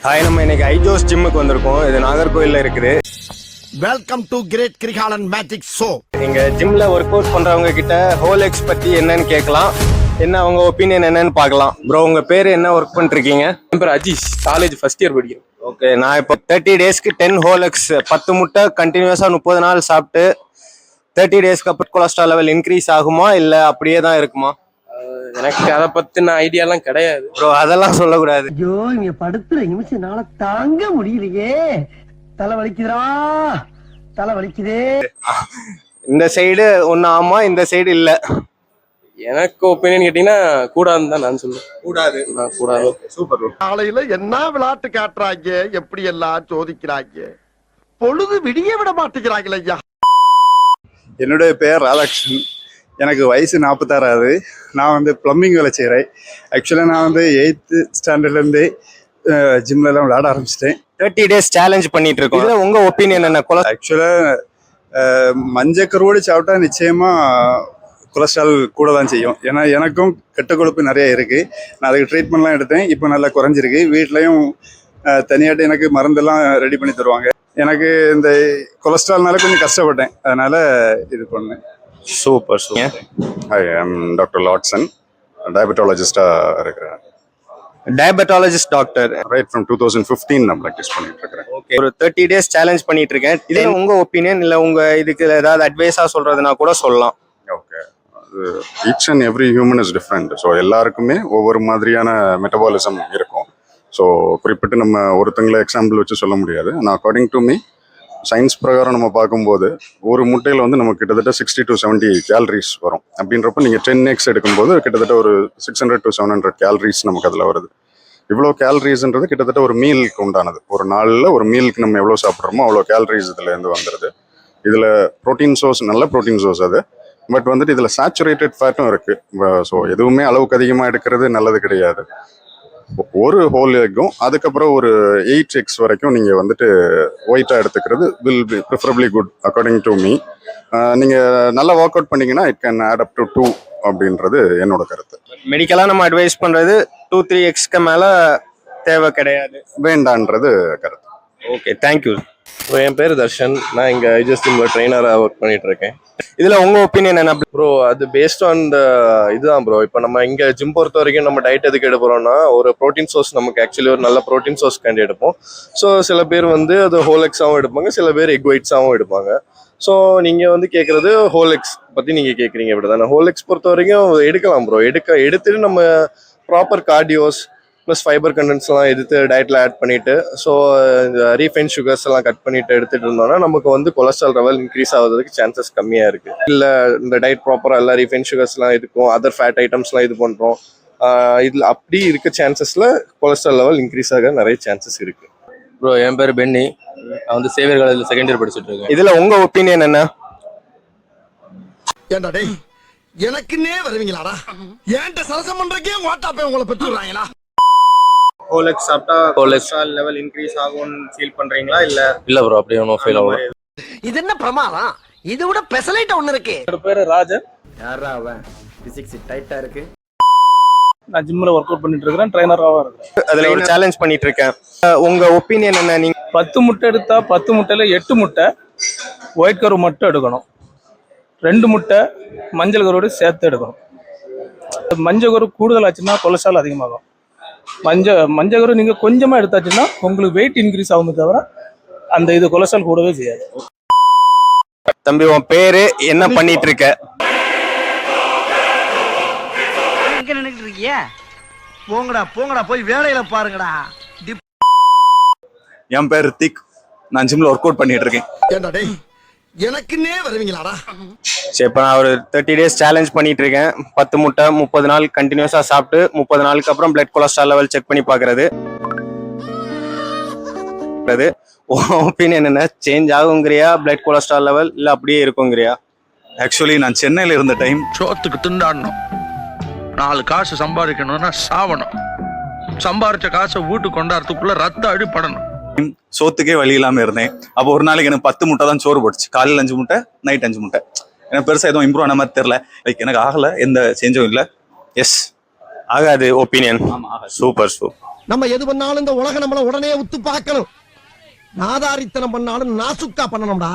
Hi, நம்ம இன்னைக்கு ஐஜோஸ் ஜிம்முக்கு வந்திருக்கோம். இது நாகர்கோயில்ல இருக்குது. Welcome to great Krikalan magic show. நீங்க ஜிம்ல ஒர்க் அவுட் பண்றவங்க கிட்ட ஹோலெக்ஸ் பத்தி என்னன்னு கேட்கலாம், என்ன அவங்க ஒப்பீனியன் என்னன்னு பார்க்கலாம். ப்ரோ, உங்க பேரு என்ன ஒர்க் பண்ணிருக்கீங்க? என் பேர் அஜீஷ், காலேஜ் ஃபர்ஸ்ட் இயர் படிக்கிறேன். ஓகே, நான் இப்போ 30 டேஸ்க்கு 10 ஹோலெக்ஸ் 10 முட்டை கண்டினியூஸா 30 நாள் சாப்பிட்டு 30 டேஸ்க்கு அப்புறம் கொலஸ்ட்ரால் லெவல் இன்க்ரீஸ் ஆகுமா இல்ல அப்படியே தான் இருக்குமா? எனக்கு அதை பத்தின ஐடியாலாம் கிடையாது ப்ரோ. அதெல்லாம் சொல்லக்கூடாது. ஐயோ, இங்க படுத்துற நிமிஷம்னால தாங்க முடியலையே. தலை வலிக்குதுடா, தலை வலிக்குதே. இந்த சைடு ஒன்னு ஆமா, இந்த சைடு இல்ல. எனக்கு ஒப்பீனியன் கேட்டீங்கன்னா கூடாதுன்னு தான் நான் சொல்லுவேன். கூடாது. சூப்பர். காலையில என்ன விளையாட்டு காட்டுறாங்க, எப்படி எல்லாம் சோதிக்கிறாங்க, பொழுது விடிய விட மாட்டேங்கிறாங்களே ஐயா. என்னுடைய பெயர் ராதாகிருஷ்ணன். எனக்கு வயசு 46. நான் வந்து பிளம்பிங் வேலை செய்கிறேன். ஆக்சுவலாக நான் வந்து 8th ஸ்டாண்டர்ட்லேருந்தே ஜிம்லலாம் விளையாட ஆரம்பிச்சிட்டேன். 30 டேஸ் சேலஞ்ச் பண்ணிட்டு இருக்கோம். இதுல உங்க ஒப்பீனியன் என்ன? ஆக்சுவலாக மஞ்சக்கருவோடு சாப்பிட்டா நிச்சயமாக கொலஸ்ட்ரால் கூட தான் செய்யும். ஏன்னா எனக்கும் கெட்ட கொழுப்பு நிறைய இருக்குது. நான் அதுக்கு ட்ரீட்மெண்ட்லாம் எடுத்தேன். இப்போ நல்லா குறைஞ்சிருக்கு. வீட்லேயும் தனியாட்டு எனக்கு மருந்தெல்லாம் ரெடி பண்ணி தருவாங்க. எனக்கு இந்த கொலஸ்ட்ரால்னால கொஞ்சம் கஷ்டப்பட்டேன், அதனால் இது பண்ணேன். Super. Hi, I'm Dr. Lotson, டயபெட்டாலஜிஸ்டாக இருக்கிறேன். Diabetologist doctor. ரைட் ஃப்ரம் 2015 நான் ப்ராக்டிஸ் பண்ணிட்டு இருக்கிறேன். ஓகே, ஒரு 30 டேஸ் சேலஞ்ச் பண்ணிட்டு இருக்கேன். இதுல உங்க ஒப்பீனியன் இல்ல உங்க இதுக்கு ஏதாவது அட்வைஸா சொல்றதுனா கூட சொல்லலாம். Okay, each and every human is different. So எல்லாருக்குமே ஒவ்வொரு மாதிரியான மெட்டபாலிசம் இருக்கும். ஸோ குறிப்பிட்டு நம்ம ஒருத்தங்களை எக்ஸாம்பிள் வச்சு சொல்ல முடியாது. ஆனால் அக்கார்டிங் டு மீ, சயின்ஸ் பிரகாரம் நம்ம பார்க்கும்போது ஒரு முட்டையில் வந்து நமக்கு கிட்டத்தட்ட 60 to 70 கேலரிஸ் வரும். அப்படின்றப்ப நீங்கள் 10 eggs எடுக்கும்போது கிட்டத்தட்ட ஒரு 600 to 700 கேலரிஸ் நமக்கு அதில் வருது. இவ்வளோ கேலரிஸ்ன்றது கிட்டத்தட்ட ஒரு மீலுக்கு உண்டானது. ஒரு நாளில் ஒரு மீலுக்கு நம்ம எவ்வளோ சாப்பிட்றோமோ அவ்வளோ கேலரிஸ் இதுலேருந்து வந்துடுது. இதில் ப்ரோட்டீன் சோர்ஸ், நல்ல ப்ரோட்டீன் சோர்ஸ் அது. பட் வந்துட்டு இதில் சேச்சுரேட்டட் ஃபேட்டும் இருக்குது. ஸோ எதுவுமே அளவுக்கு அதிகமாக எடுக்கிறது நல்லது கிடையாது. ஒரு ஹோல் எக்கும் அதுக்கப்புறம் ஒரு 8 eggs வரைக்கும் நீங்கள் வந்துட்டு ஒயிட்டாக எடுத்துக்கிறது will be preferably good according to me. நீங்கள் நல்லா ஒர்க் அவுட் பண்ணிங்கன்னா it can add up to 2 அப்படின்றது என்னோட கருத்து. மெடிக்கலாக நம்ம அட்வைஸ் பண்ணுறது 2-3 எக்ஸ்க்கு மேலே தேவை கிடையாது, வேண்டான்றது கருத்து. Okay, thank you. என் பேர் தர்ஷன், நான் இங்கே ஐஜஸ் ஜிம்ல ட்ரெயினராக ஒர்க் பண்ணிட்டு இருக்கேன். இதில் உங்கள் ஒப்பீனியன் என்ன? ப்ரோ, அது பேஸ்ட் ஆன் இதுதான் ப்ரோ. இப்போ நம்ம இங்கே ஜிம் பொறுத்த வரைக்கும் நம்ம டயட் எதுக்கு எடுப்போம்னா, ஒரு ப்ரோட்டீன் சோர்ஸ் நமக்கு ஆக்சுவலி ஒரு நல்ல ப்ரோட்டீன் சோர்ஸ் கேண்டி எடுப்போம். ஸோ சில பேர் வந்து அது ஹோல் எக்ஸாகவும் எடுப்பாங்க, சில பேர் எக் ஒயிட்ஸாகவும் எடுப்பாங்க. ஸோ நீங்கள் வந்து கேட்குறது ஹோல் எக்ஸ் பற்றி நீங்கள் கேட்குறீங்க, இப்படி தானே? ஹோல் எக்ஸ் பொறுத்த வரைக்கும் எடுக்கலாம் ப்ரோ. எடுத்துட்டு நம்ம ப்ராப்பர் கார்டியோஸ் ப்ளஸ் ஃபைபர் கண்டென்ட்ஸ்லாம் எடுத்து டயட்டில் ஆட் பண்ணிவிட்டு, ஸோ இந்த ரீஃபைன் சுகர்ஸ் எல்லாம் கட் பண்ணிட்டு எடுத்துகிட்டு இருந்தோம்னா நமக்கு வந்து கொலஸ்ட்ரால் லெவல் இன்க்ரீஸ் ஆகுறதுக்கு சான்சஸ் கம்மியாக இருக்குது. இல்லை இந்த டயட் ப்ராப்பராக எல்லாம் ரீஃபைன் சுகர்ஸ்லாம் இருக்கும், அதர் ஃபேட் ஐட்டம்ஸ்லாம் இது பண்ணுறோம், இதில் அப்படி இருக்க சான்சஸில் கொலஸ்ட்ரால் லெவல் இன்க்ரீஸ் ஆக நிறைய சான்சஸ் இருக்குது. ப்ரோ, என் பேர் பென்னி, நான் வந்து சேவியர் காலேஜில் செகண்ட் இயர் படிச்சுட்டு இருக்கேன். இதில் உங்கள் ஒப்பீனியன் என்ன? ஏண்டா டேய், எனக்குன்னே வருவீங்களாடா? ஏன்ட்ட சரசம் பண்றக்கே வாட்டாப்பே உங்களை பெற்றுறாங்களா? ஹோலெக்ஸ் சாப்பிட்டா கொலஸ்ட்ரால் லெவல் இன்க்ரீஸ் ஆகும்னு ஃபீல் பண்றீங்களா? இல்ல ப்ரோ, அப்படியே ஒன்றும் ஃபீல் ஆகும். இது என்ன பிரமாதம்? இது விட பெசலைட் ஒண்ணு இருக்கு. என்னோட பேர் ராஜன். யாரா அவன்? பிசிக்ஸ் டைட்டா இருக்கு. நான் ஜிம்ல ஒர்க் அவுட் பண்ணிட்டு இருக்கிறேன், ட்ரைனராகவும் இருக்கிறேன். அதில் ஒரு சேலஞ்ச் பண்ணிட்டு இருக்கேன். உங்க ஒப்பீனியன் என்ன? நீங்க 10 முட்டை எடுத்தா 10 முட்டையில 8 முட்டை ஒயிட் கரு மட்டும் எடுக்கணும், 2 முட்டை மஞ்சள் கருவோடு சேர்த்து எடுக்கணும். மஞ்சள் கரு கூடுதல் ஆச்சுன்னா கொலஸ்ட்ரால் அதிகமாகும். மஞ்சள் கரு நீங்க கொஞ்சமா எடுத்தாச்சுன்னா உங்களுக்கு வெயிட் இன்க்ரீஸ் ஆகுமே தவிர அந்த இது கொலஸ்ட்ரால் கூடவே செய்யாது. தம்பி, உன் பேரு என்ன பண்ணிட்டு இருக்க? எங்க நின்னுட்டு இருக்கீங்க? போங்கடா போங்கடா, போய் வேலையில பாருங்கடா. என் பேர் ரித்திக். நான் ஜிம்ல ஒர்க் அவுட் பண்ணிட்டு இருக்கேன். ஏண்டா டேய், எனக்குன்னே வருவீங்களாடா? சரி, இப்போ நான் ஒரு 30 டேஸ் சேலஞ்ச் பண்ணிட்டு இருக்கேன். 10 முட்டை 30 நாள் கண்டினியூஸா சாப்பிட்டு 30 நாளுக்கு அப்புறம் பிளட் கொலஸ்ட்ரால் லெவல் செக் பண்ணி பாக்குறது. ஒப்பீனியன் என்ன? சேஞ்ச் ஆகுங்கிறியா பிளட் கொலஸ்ட்ரால் லெவல், இல்ல அப்படியே இருக்குங்கிறியா? ஆக்சுவலி நான் சென்னையில் இருந்த டைம் சோத்துக்கு திண்டாடணும், 4 காசு சம்பாதிக்கணும்னா சாவணும், சம்பாதிச்ச காசை வீட்டுக்கு கொண்டாடுறதுக்குள்ள ரத்த அடிப்படணும். சோத்துக்கே வழி இல்லாமல் இருந்தேன். அப்போ ஒரு நாளைக்கு எனக்கு 10 முட்டை தான் சோறு போட்டுச்சு. காலையில் 5 முட்டை, நைட் 5 முட்டை. எனக்கு பெருசாக எதுவும் இம்ப்ரூவ் ஆன மாதிரி தெரியல. லைக் எனக்கு ஆகலை, எந்த சேஞ்சும் இல்லை. எஸ், ஆகாது ஒப்பீனியன். சூப்பர். நம்ம எது பண்ணாலும் இந்த உலகம் நம்மள உடனே உத்து பார்க்கணும். நாதாரித்தனம் பண்ணாலும் நாசுக்கா பண்ணணும்டா.